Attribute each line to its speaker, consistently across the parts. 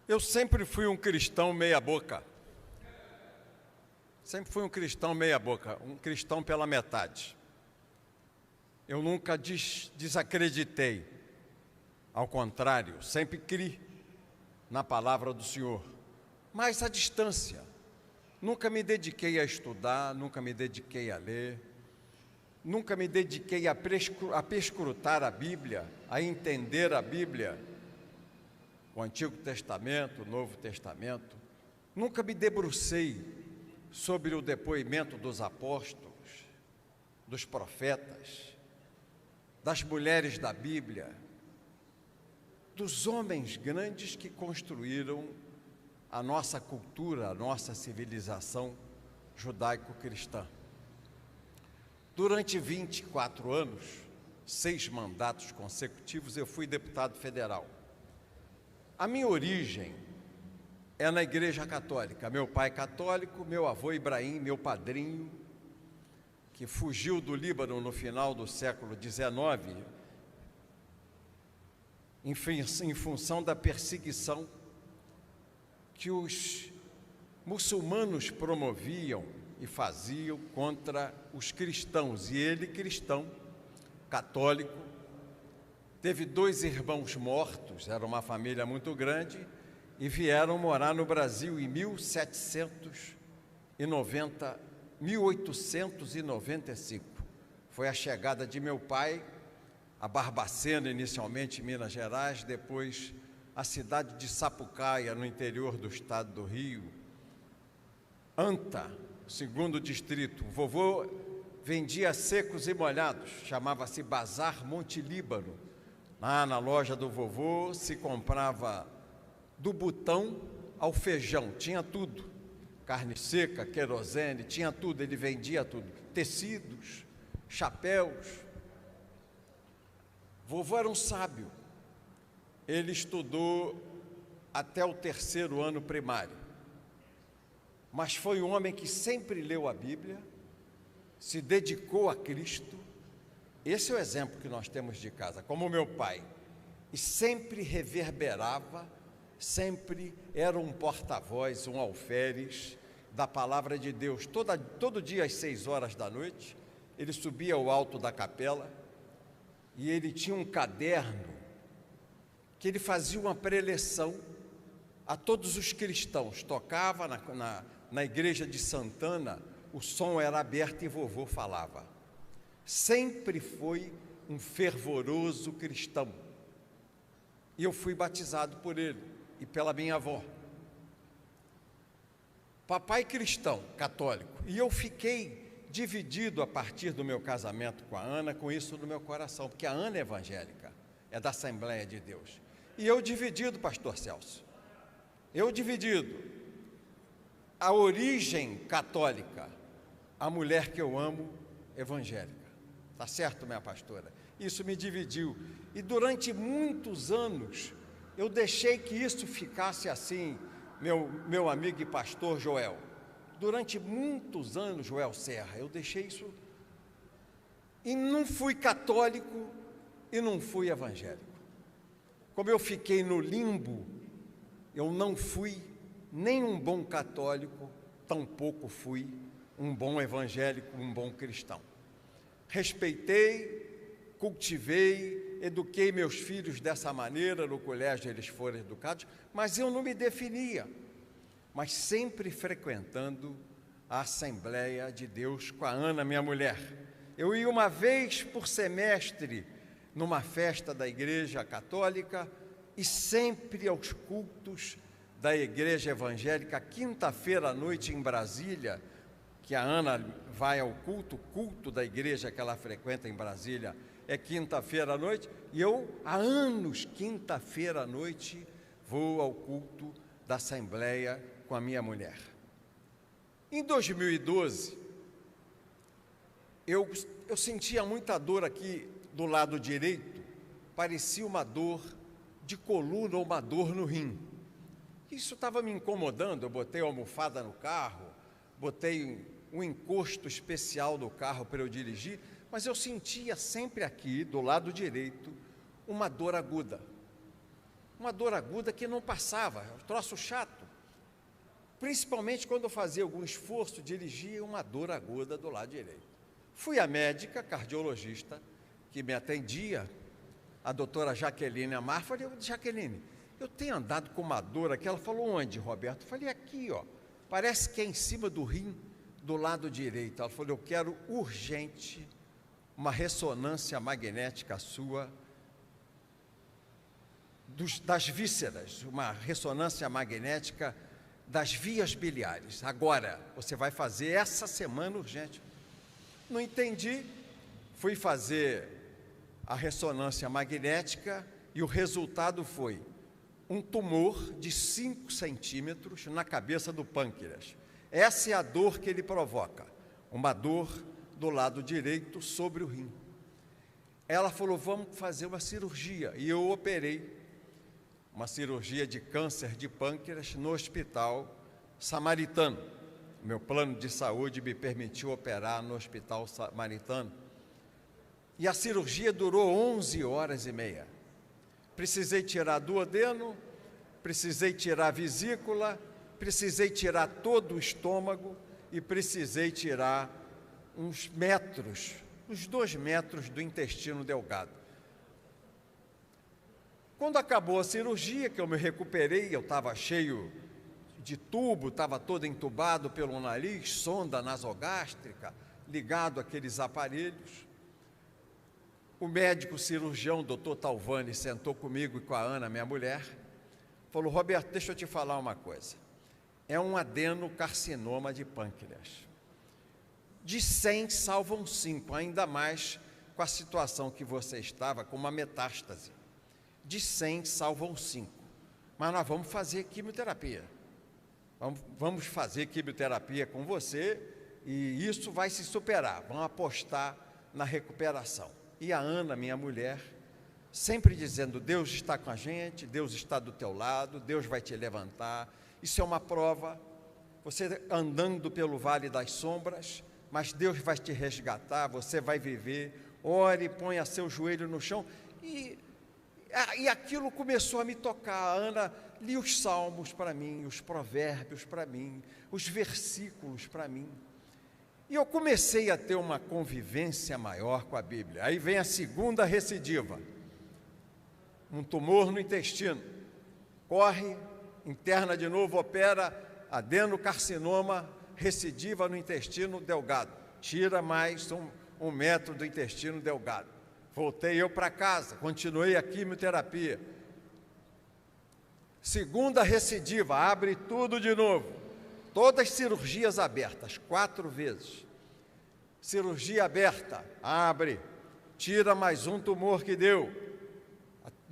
Speaker 1: Eu sempre fui um cristão meia-boca. Sempre fui um cristão meia-boca, um cristão pela metade. Eu nunca desacreditei. Ao contrário, sempre criei na palavra do Senhor. Mas à distância. Nunca me dediquei a estudar, nunca me dediquei a ler, nunca me dediquei a perscrutar a Bíblia, a entender a Bíblia, o Antigo Testamento, o Novo Testamento. Nunca me debrucei sobre o depoimento dos apóstolos, dos profetas, das mulheres da Bíblia, dos homens grandes que construíram a nossa cultura, a nossa civilização judaico-cristã. Durante 24 anos, 6 mandatos consecutivos, eu fui deputado federal. A minha origem é na Igreja Católica. Meu pai é católico, meu avô Ibrahim, meu padrinho, que fugiu do Líbano no final do século XIX, em função da perseguição que os muçulmanos promoviam e faziam contra os cristãos. E ele, cristão, católico, teve 2 irmãos mortos, era uma família muito grande, e vieram morar no Brasil em 1895. Foi a chegada de meu pai a Barbacena, inicialmente em Minas Gerais, depois a cidade de Sapucaia, no interior do estado do Rio. Anta, segundo distrito. O vovô vendia secos e molhados, chamava-se Bazar Monte Líbano. Lá na loja do vovô se comprava do botão ao feijão, tinha tudo. Carne seca, querosene, tinha tudo, ele vendia tudo. Tecidos, chapéus. Vovô era um sábio. Ele estudou até o 3º ano primário. Mas foi um homem que sempre leu a Bíblia, se dedicou a Cristo. Esse é o exemplo que nós temos de casa, como meu pai. E sempre reverberava, sempre era um porta-voz, um alferes da palavra de Deus. Todo dia às 6 horas da noite, ele subia ao alto da capela e ele tinha um caderno que ele fazia uma preleção a todos os cristãos. Tocava na igreja de Santana, o som era aberto e vovô falava. Sempre foi um fervoroso cristão. E eu fui batizado por ele e pela minha avó. Papai cristão, católico. E eu fiquei dividido a partir do meu casamento com a Ana, com isso no meu coração, porque a Ana é evangélica, é da Assembleia de Deus. E eu dividido, pastor Celso. Eu dividido. A origem católica, a mulher que eu amo, evangélica. Tá certo, minha pastora? Isso me dividiu. E durante muitos anos, eu deixei que isso ficasse assim, meu amigo e pastor Joel. Durante muitos anos, Joel Serra, eu deixei isso. E não fui católico e não fui evangélico. Como eu fiquei no limbo, eu não fui nem um bom católico, tampouco fui um bom evangélico, um bom cristão. Respeitei, cultivei, eduquei meus filhos dessa maneira, no colégio eles foram educados, mas eu não me definia, mas sempre frequentando a Assembleia de Deus com a Ana, minha mulher. Eu ia uma vez por semestre numa festa da Igreja Católica e sempre aos cultos da Igreja Evangélica, quinta-feira à noite em Brasília, que a Ana vai ao culto, o culto da igreja que ela frequenta em Brasília é quinta-feira à noite, e eu, há anos, quinta-feira à noite, vou ao culto da Assembleia com a minha mulher. Em 2012, eu sentia muita dor aqui do lado direito, parecia uma dor de coluna ou uma dor no rim. Isso estava me incomodando, eu botei a almofada no carro, botei um encosto especial no carro para eu dirigir, mas eu sentia sempre aqui, do lado direito, uma dor aguda. uma dor aguda que não passava, um troço chato. Principalmente quando eu fazia algum esforço, dirigia uma dor aguda do lado direito. Fui à médica, cardiologista, que me atendia, a doutora Jaqueline Amar. Falei, Jaqueline, eu tenho andado com uma dor aqui. Ela falou, onde, Roberto? Eu falei, aqui, ó, parece que é em cima do rim, do lado direito. Ela falou, eu quero urgente uma ressonância magnética sua, das vísceras, uma ressonância magnética das vias biliares. Agora, você vai fazer essa semana urgente. Não entendi, fui fazer a ressonância magnética e o resultado foi um tumor de 5 centímetros na cabeça do pâncreas. Essa é a dor que ele provoca, uma dor do lado direito sobre o rim. Ela falou, vamos fazer uma cirurgia, e eu operei uma cirurgia de câncer de pâncreas no Hospital Samaritano. Meu plano de saúde me permitiu operar no Hospital Samaritano. E a cirurgia durou 11 horas e meia. Precisei tirar duodeno, precisei tirar a vesícula, precisei tirar todo o estômago e precisei tirar uns 2 metros do intestino delgado. Quando acabou a cirurgia, que eu me recuperei, eu estava cheio de tubo, estava todo entubado pelo nariz, sonda nasogástrica, ligado àqueles aparelhos. O médico cirurgião, doutor Talvani, sentou comigo e com a Ana, minha mulher, falou, Roberto, deixa eu te falar uma coisa. É um adenocarcinoma de pâncreas. De 100 salvam 5, ainda mais com a situação que você estava, com uma metástase. De 100 salvam 5. Mas nós vamos fazer quimioterapia. Vamos fazer quimioterapia com você e isso vai se superar. Vamos apostar na recuperação. E a Ana, minha mulher, sempre dizendo, Deus está com a gente, Deus está do teu lado, Deus vai te levantar. Isso é uma prova, você andando pelo vale das sombras, mas Deus vai te resgatar, você vai viver. Ore, ponha seu joelho no chão. E aquilo começou a me tocar. A Ana lia os salmos para mim, os provérbios para mim, os versículos para mim. E eu comecei a ter uma convivência maior com a Bíblia. Aí vem a segunda recidiva, um tumor no intestino. Corre, interna de novo, opera, adenocarcinoma, recidiva no intestino delgado. Tira mais 1 metro do intestino delgado. Voltei eu para casa, continuei a quimioterapia. Segunda recidiva, abre tudo de novo. Todas cirurgias abertas, 4 vezes. Cirurgia aberta, abre, tira mais um tumor que deu.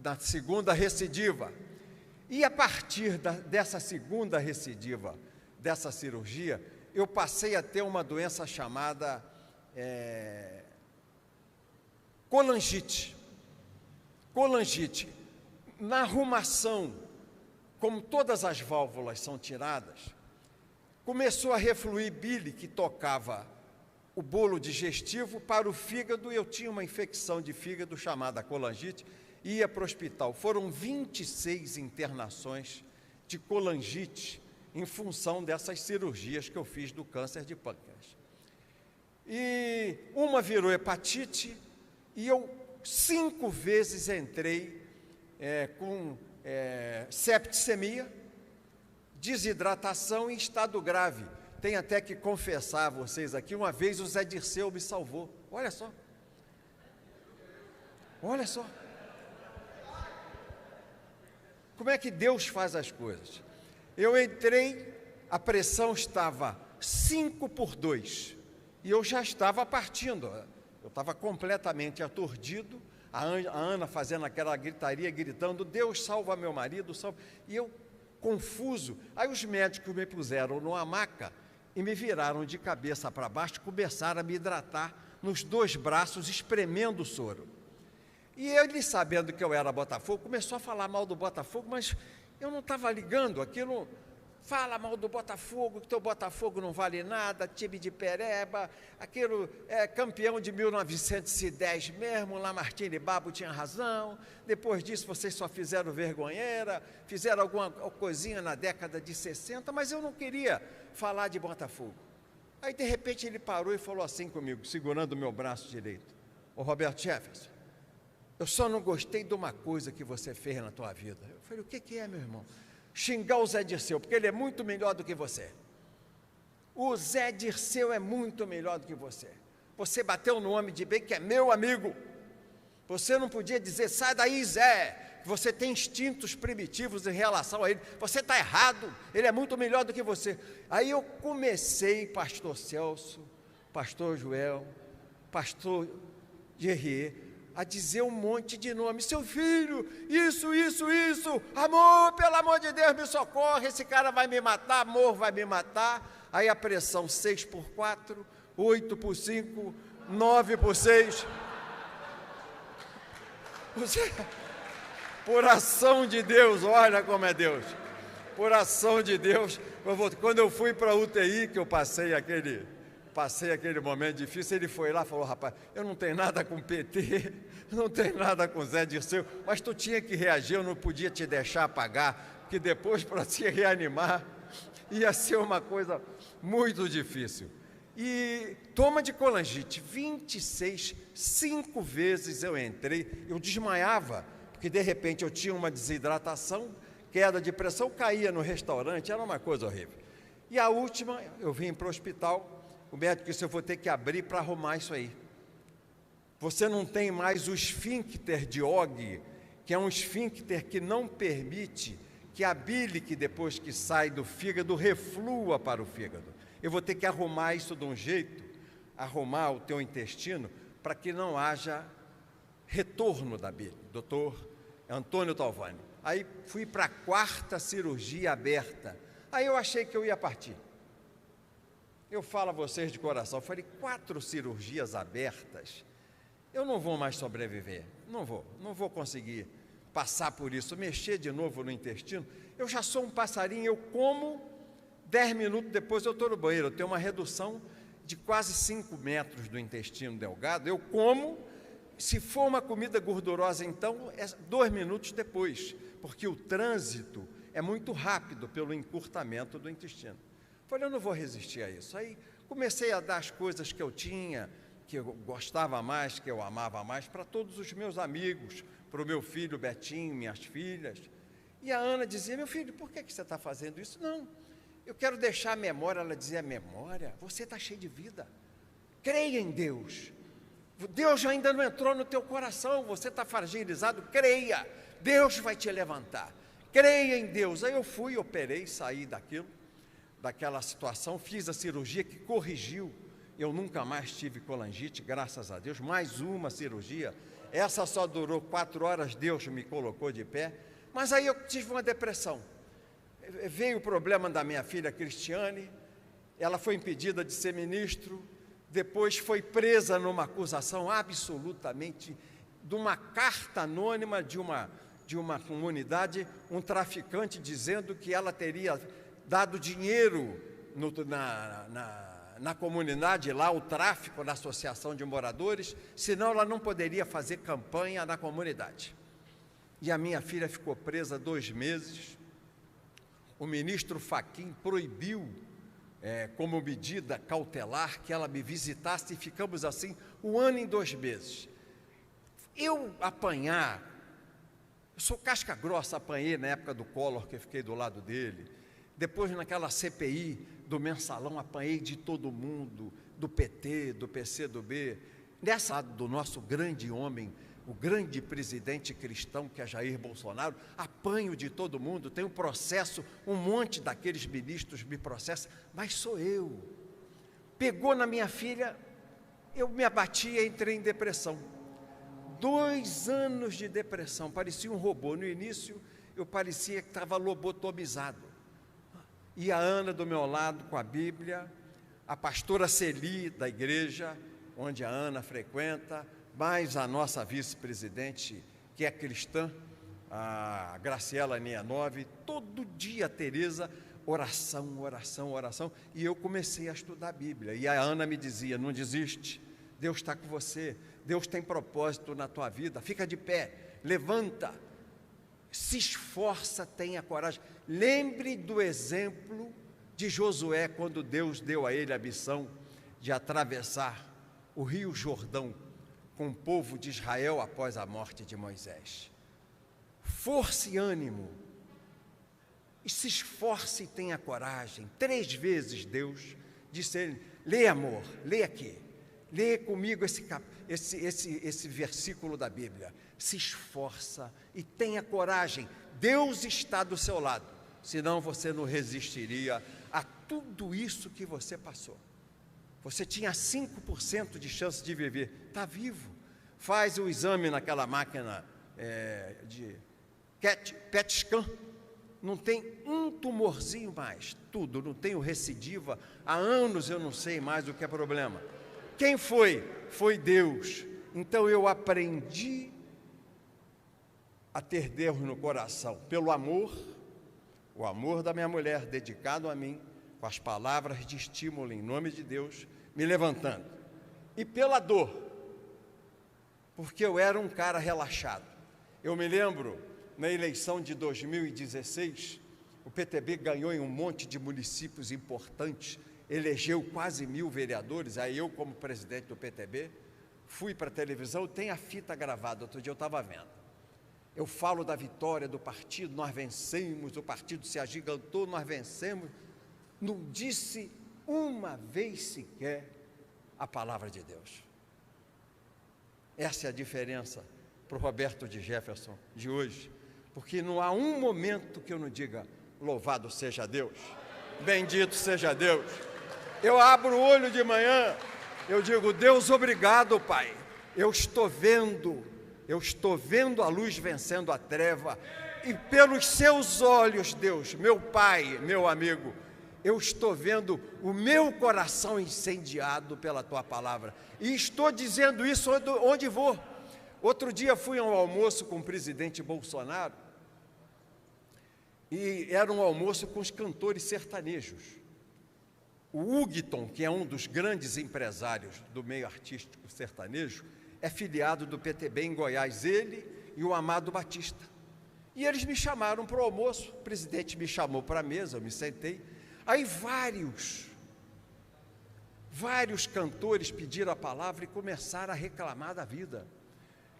Speaker 1: Na segunda recidiva. E a partir dessa segunda recidiva, dessa cirurgia, eu passei a ter uma doença chamada colangite. Colangite. Na arrumação, como todas as válvulas são tiradas, começou a refluir bile que tocava o bolo digestivo para o fígado, e eu tinha uma infecção de fígado chamada colangite, e ia para o hospital. Foram 26 internações de colangite em função dessas cirurgias que eu fiz do câncer de pâncreas. E uma virou hepatite, e eu 5 vezes entrei com septicemia, desidratação em estado grave. Tenho até que confessar a vocês aqui, uma vez o Zé Dirceu me salvou. Olha só. Olha só. Como é que Deus faz as coisas? Eu entrei, a pressão estava 5/2 e eu já estava partindo. Eu estava completamente aturdido, a Ana fazendo aquela gritaria, gritando, Deus salva meu marido, salva. E eu, confuso, aí os médicos me puseram numa maca e me viraram de cabeça para baixo, começaram a me hidratar nos 2 braços, espremendo o soro. E ele, sabendo que eu era Botafogo, começou a falar mal do Botafogo, mas eu não estava ligando, aquilo fala mal do Botafogo, que teu Botafogo não vale nada, time de pereba, aquilo é campeão de 1910 mesmo, Lamartine Babo tinha razão, depois disso vocês só fizeram vergonheira, fizeram alguma coisinha na década de 60, mas eu não queria falar de Botafogo. Aí, de repente, ele parou e falou assim comigo, segurando o meu braço direito: ô Roberto Jefferson, eu só não gostei de uma coisa que você fez na tua vida. Eu falei: o que é, meu irmão? Xingar o Zé Dirceu, porque ele é muito melhor do que você. O Zé Dirceu é muito melhor do que você. Você bateu no homem de bem que é meu amigo. Você não podia dizer: sai daí, Zé, você tem instintos primitivos em relação a ele. Você está errado, ele é muito melhor do que você. Aí eu comecei, pastor Celso, pastor Joel, pastor Gerrier, a dizer um monte de nomes: seu filho, isso, amor, pelo amor de Deus, me socorre, esse cara vai me matar, amor, vai me matar. Aí a pressão: 6 por 4, 8 por 5, 9 por 6. Por ação de Deus, olha como é Deus, por ação de Deus. Quando eu fui para a UTI, que eu passei aquele momento difícil, ele foi lá e falou: rapaz, eu não tenho nada com PT, não tenho nada com Zé Dirceu, mas tu tinha que reagir, eu não podia te deixar apagar, porque depois, para se reanimar, ia ser uma coisa muito difícil. E toma de colangite, 5 vezes eu entrei, eu desmaiava, porque de repente eu tinha uma desidratação, queda de pressão, caía no restaurante, era uma coisa horrível. E a última, eu vim para o hospital. O médico disse: eu vou ter que abrir para arrumar isso aí. Você não tem mais o esfíncter de Og, que é um esfíncter que não permite que a bile, que depois que sai do fígado, reflua para o fígado. Eu vou ter que arrumar isso de um jeito, arrumar o teu intestino, para que não haja retorno da bile. Doutor Antônio Talvani. Aí fui para a 4ª cirurgia aberta. Aí eu achei que eu ia partir. Eu falo a vocês de coração, eu falei: 4 cirurgias abertas, eu não vou mais sobreviver, não vou conseguir passar por isso, mexer de novo no intestino. Eu já sou um passarinho, eu como, 10 minutos depois eu estou no banheiro, eu tenho uma redução de quase 5 metros do intestino delgado, eu como, se for uma comida gordurosa, então, é 2 minutos depois, porque o trânsito é muito rápido pelo encurtamento do intestino. Falei: eu não vou resistir a isso. Aí comecei a dar as coisas que eu tinha, que eu gostava mais, que eu amava mais, para todos os meus amigos, para o meu filho Betinho, minhas filhas. E a Ana dizia: meu filho, por que você está fazendo isso? Não, eu quero deixar a memória. Ela dizia: memória? Você está cheio de vida. Creia em Deus. Deus ainda não entrou no teu coração, você está fragilizado, creia. Deus vai te levantar. Creia em Deus. Aí eu fui, operei, saí daquela situação, fiz a cirurgia que corrigiu, eu nunca mais tive colangite, graças a Deus. Mais uma cirurgia, essa só durou 4 horas, Deus me colocou de pé, mas aí eu tive uma depressão. Veio o problema da minha filha Cristiane, ela foi impedida de ser ministro, depois foi presa numa acusação absolutamente, de uma carta anônima de uma comunidade, um traficante dizendo que ela teria dado dinheiro na comunidade lá, o tráfico na associação de moradores, senão ela não poderia fazer campanha na comunidade. E a minha filha ficou presa 2 meses, o ministro Fachin proibiu, como medida cautelar, que ela me visitasse, e ficamos assim 1 ano e 2 meses. Eu sou casca grossa, apanhei na época do Collor, que eu fiquei do lado dele. Depois, naquela CPI do Mensalão, apanhei de todo mundo, do PT, do PCdoB, nessa do nosso grande homem, o grande presidente cristão, que é Jair Bolsonaro, apanho de todo mundo, tem um processo, um monte daqueles ministros me processam, mas sou eu. Pegou na minha filha, eu me abati e entrei em depressão. 2 anos de depressão, parecia um robô. No início, eu parecia que estava lobotomizado. E a Ana do meu lado com a Bíblia, a pastora Celi da igreja, onde a Ana frequenta, mais a nossa vice-presidente, que é cristã, a Graciela Nianov, todo dia a Tereza oração, oração, oração, e eu comecei a estudar a Bíblia, e a Ana me dizia, não desiste, Deus está com você, Deus tem propósito na tua vida, fica de pé, levanta, se esforça, tenha coragem. Lembre do exemplo de Josué, quando Deus deu a ele a missão de atravessar o rio Jordão com o povo de Israel após a morte de Moisés. Força e ânimo, e se esforce e tenha coragem. 3 vezes Deus disse a ele, lê amor, lê aqui, lê comigo esse versículo da Bíblia, se esforça e tenha coragem, Deus está do seu lado, senão você não resistiria a tudo isso que você passou. Você tinha 5% de chance de viver, está vivo. Faz o exame naquela máquina de PET scan, não tem um tumorzinho mais, tudo, não tenho recidiva, há anos eu não sei mais o que é problema. Quem foi? Foi Deus. Então eu aprendi a ter Deus no coração, pelo amor, o amor da minha mulher dedicado a mim, com as palavras de estímulo em nome de Deus, me levantando, e pela dor, porque eu era um cara relaxado. Eu me lembro, na eleição de 2016, o PTB ganhou em um monte de municípios importantes, elegeu quase 1000 vereadores, aí eu, como presidente do PTB, fui para a televisão, tem a fita gravada, outro dia eu estava vendo. Eu falo da vitória do partido, nós vencemos, o partido se agigantou, nós vencemos. Não disse uma vez sequer a palavra de Deus. Essa é a diferença para o Roberto de Jefferson de hoje, porque não há um momento que eu não diga, louvado seja Deus, bendito seja Deus. Eu abro o olho de manhã, eu digo, Deus, obrigado, Pai, eu estou vendo a luz vencendo a treva, e pelos seus olhos, Deus, meu Pai, meu amigo, eu estou vendo o meu coração incendiado pela Tua palavra, e estou dizendo isso onde vou. Outro dia fui a um almoço com o presidente Bolsonaro, e era um almoço com os cantores sertanejos. O Hugton, que é um dos grandes empresários do meio artístico sertanejo, é filiado do PTB em Goiás, ele e o Amado Batista. E eles me chamaram para o almoço, o presidente me chamou para a mesa, eu me sentei. Aí vários cantores pediram a palavra e começaram a reclamar da vida.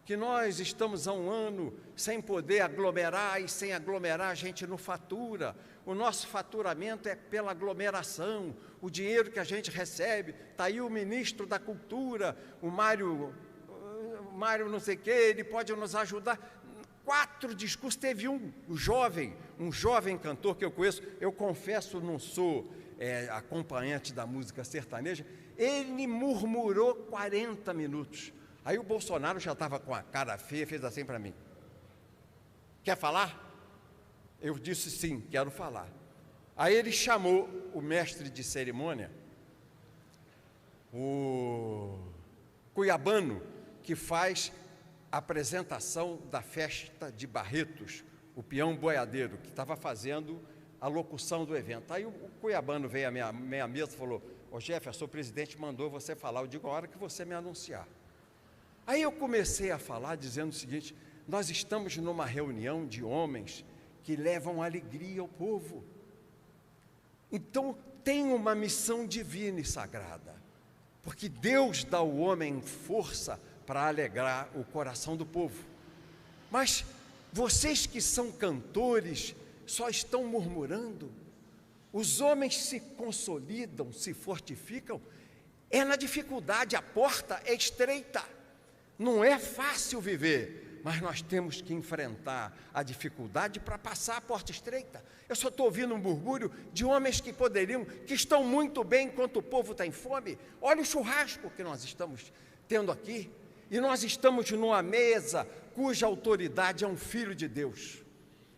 Speaker 1: Que nós estamos há um ano sem poder aglomerar, e sem aglomerar a gente não fatura. O nosso faturamento é pela aglomeração, o dinheiro que a gente recebe. Está aí o ministro da Cultura, o Mário não sei o quê, ele pode nos ajudar. 4 discursos, teve um jovem cantor que eu conheço, eu confesso, não sou acompanhante da música sertaneja, ele murmurou 40 minutos. Aí o Bolsonaro já estava com a cara feia, fez assim para mim. Quer falar? Eu disse sim, quero falar. Aí ele chamou o mestre de cerimônia, o cuiabano, que faz a apresentação da festa de Barretos, o peão boiadeiro, que estava fazendo a locução do evento. Aí o cuiabano veio à minha mesa e falou, ô Jefferson, o presidente mandou você falar. Eu digo, a hora que você me anunciar. Aí eu comecei a falar dizendo o seguinte, nós estamos numa reunião de homens que levam alegria ao povo. Então tem uma missão divina e sagrada, porque Deus dá ao homem força para alegrar o coração do povo. Mas vocês que são cantores só estão murmurando. Os homens se consolidam, se fortificam, é na dificuldade, a porta é estreita. Não é fácil viver, mas nós temos que enfrentar a dificuldade para passar a porta estreita. Eu só estou ouvindo um murmúrio de homens que estão muito bem enquanto o povo está em fome. Olha o churrasco que nós estamos tendo aqui. E nós estamos numa mesa cuja autoridade é um filho de Deus,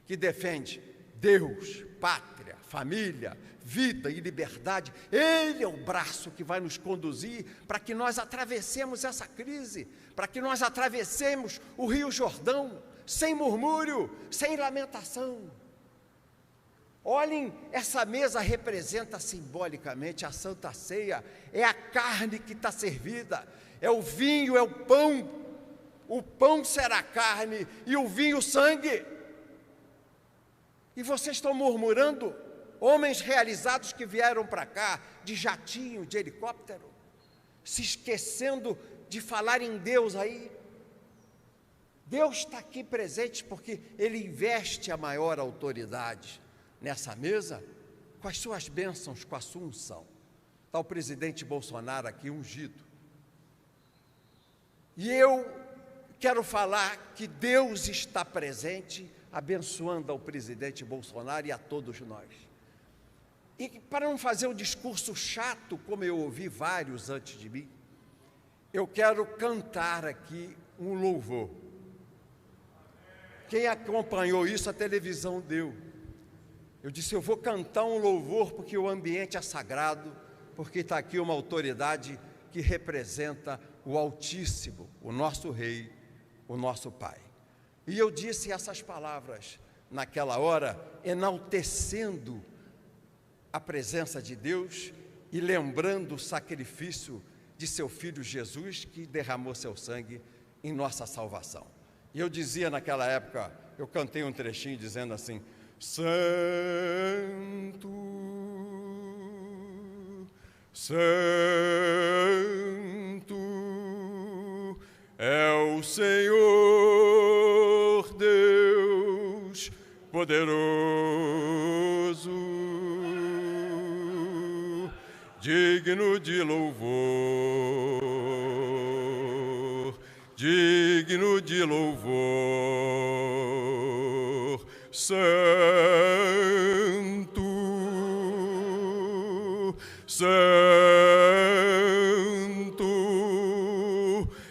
Speaker 1: que defende Deus, pátria, família, vida e liberdade. Ele é o braço que vai nos conduzir para que nós atravessemos essa crise, para que nós atravessemos o Rio Jordão, sem murmúrio, sem lamentação. Olhem, essa mesa representa simbolicamente a Santa Ceia, é a carne que está servida, é o vinho, é o pão será carne e o vinho sangue. E vocês estão murmurando, homens realizados que vieram para cá, de jatinho, de helicóptero, se esquecendo de falar em Deus aí. Deus está aqui presente porque Ele investe a maior autoridade nessa mesa, com as suas bênçãos, com a sua unção. Está o presidente Bolsonaro aqui ungido. E eu quero falar que Deus está presente, abençoando ao presidente Bolsonaro e a todos nós. E para não fazer um discurso chato, como eu ouvi vários antes de mim, eu quero cantar aqui um louvor. Quem acompanhou isso, a televisão deu. Eu disse, eu vou cantar um louvor porque o ambiente é sagrado, porque está aqui uma autoridade que representa o Altíssimo, o nosso Rei, o nosso Pai. E eu disse essas palavras naquela hora, enaltecendo a presença de Deus e lembrando o sacrifício de seu Filho Jesus, que derramou seu sangue em nossa salvação. E eu dizia naquela época, eu cantei um trechinho dizendo assim, Santo, Santo é o Senhor Deus poderoso, digno de louvor, digno de louvor, Santo, Santo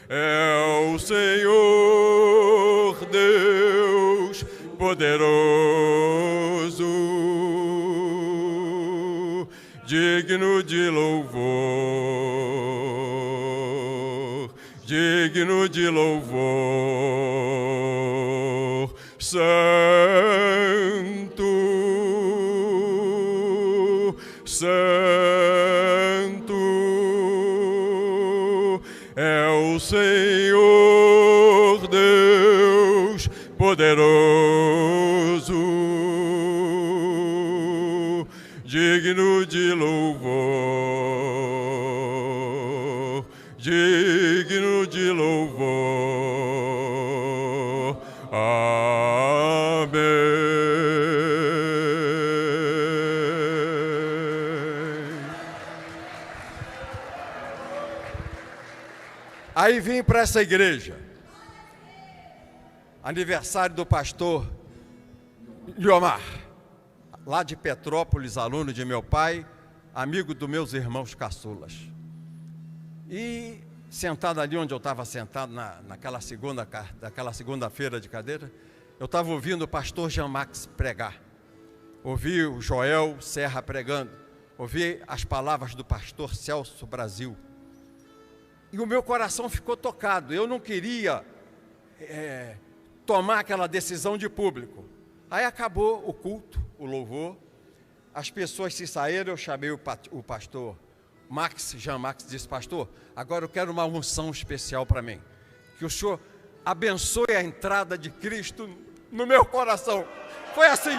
Speaker 1: é o Senhor Deus poderoso, digno de louvor, digno de louvor, Santo, Santo é o Senhor Deus poderoso, digno de louvor, digno de louvor. Amém. Aí vim para essa igreja, aniversário do pastor Liomar, lá de Petrópolis, aluno de meu pai, amigo dos meus irmãos caçulas. E sentado ali onde eu estava sentado, naquela segunda-feira de cadeira, eu estava ouvindo o pastor Jean Max pregar. Ouvi o Joel Serra pregando, ouvi as palavras do pastor Celso Brasil. E o meu coração ficou tocado. Eu não queria tomar aquela decisão de público. Aí acabou o culto, o louvor, as pessoas se saíram, eu chamei o pastor Jean Max, disse, pastor, agora eu quero uma unção especial para mim, que o senhor abençoe a entrada de Cristo no meu coração. Foi assim,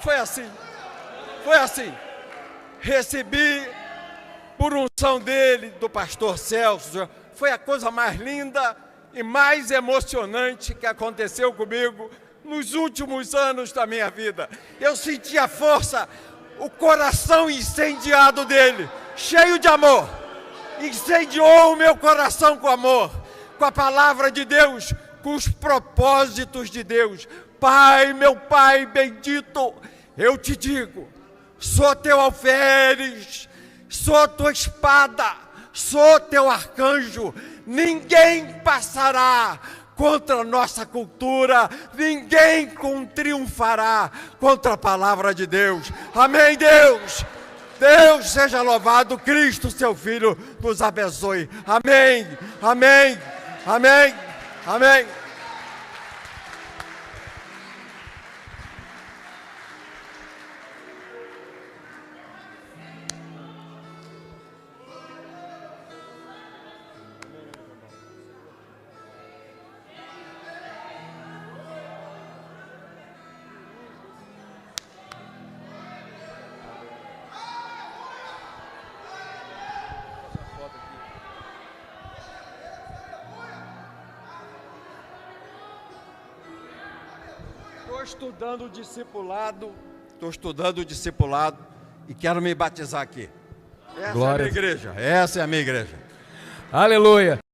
Speaker 1: foi assim, foi assim. Recebi por unção dele, do pastor Celso, foi a coisa mais linda e mais emocionante que aconteceu comigo nos últimos anos da minha vida. Eu senti a força, o coração incendiado dele, cheio de amor, incendiou o meu coração com amor, com a palavra de Deus, com os propósitos de Deus. Pai, meu Pai bendito, eu te digo, sou teu alferes, sou tua espada, sou teu arcanjo, ninguém passará contra a nossa cultura, ninguém triunfará contra a palavra de Deus. Amém, Deus? Deus seja louvado, Cristo, seu Filho, nos abençoe. Amém, amém, amém, amém. Estou estudando o discipulado e quero me batizar aqui. Essa é a minha igreja.
Speaker 2: Aleluia.